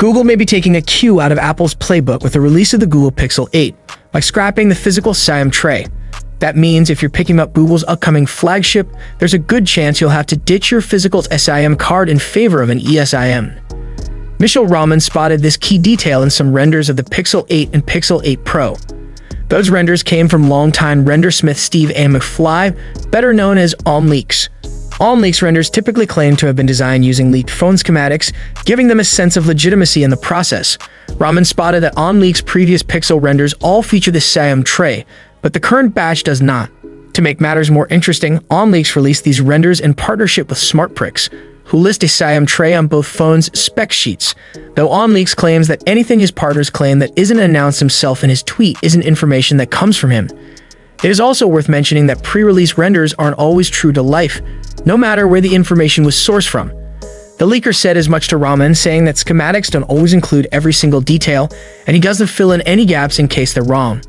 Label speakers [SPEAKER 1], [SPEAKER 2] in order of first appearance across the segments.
[SPEAKER 1] Google may be taking a cue out of Apple's playbook with the release of the Google Pixel 8 by scrapping the physical SIM tray. That means if you're picking up Google's upcoming flagship, there's a good chance you'll have to ditch your physical SIM card in favor of an eSIM. Mishaal Rahman spotted this key detail in some renders of the Pixel 8 and Pixel 8 Pro. Those renders came from longtime rendersmith Steve A. McFly, better known as OnLeaks. OnLeaks renders typically claim to have been designed using leaked phone schematics, giving them a sense of legitimacy in the process. Rahman spotted that OnLeaks' previous Pixel renders all feature the SIM tray, but the current batch does not. To make matters more interesting, OnLeaks released these renders in partnership with SmartPricks, who list a SIM tray on both phones' spec sheets, though OnLeaks claims that anything his partners claim that isn't announced himself in his tweet isn't information that comes from him. It is also worth mentioning that pre-release renders aren't always true to life, no matter where the information was sourced from. The leaker said as much to Rahman, saying that schematics don't always include every single detail, and he doesn't fill in any gaps in case they're wrong.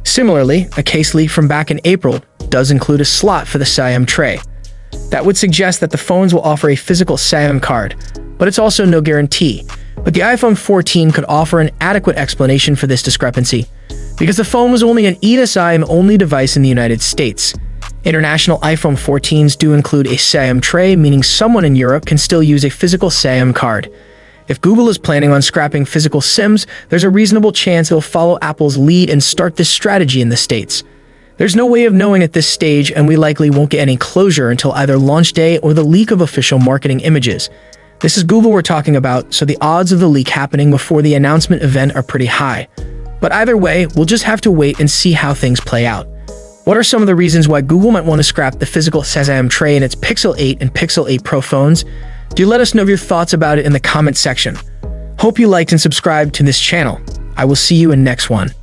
[SPEAKER 1] Similarly, a case leak from back in April does include a slot for the SIM tray. That would suggest that the phones will offer a physical SIM card, but it's also no guarantee. But the iPhone 14 could offer an adequate explanation for this discrepancy, because the phone was only an eSIM-only device in the United States. International iPhone 14s do include a SIM tray, meaning someone in Europe can still use a physical SIM card. If Google is planning on scrapping physical SIMs, there's a reasonable chance it'll follow Apple's lead and start this strategy in the States. There's no way of knowing at this stage, and we likely won't get any closure until either launch day or the leak of official marketing images. This is Google we're talking about, so the odds of the leak happening before the announcement event are pretty high. But either way, we'll just have to wait and see how things play out. What are some of the reasons why Google might want to scrap the physical SIM tray in its Pixel 8 and Pixel 8 Pro phones? Do let us know your thoughts about it in the comment section. Hope you liked and subscribed to this channel. I will see you in next one.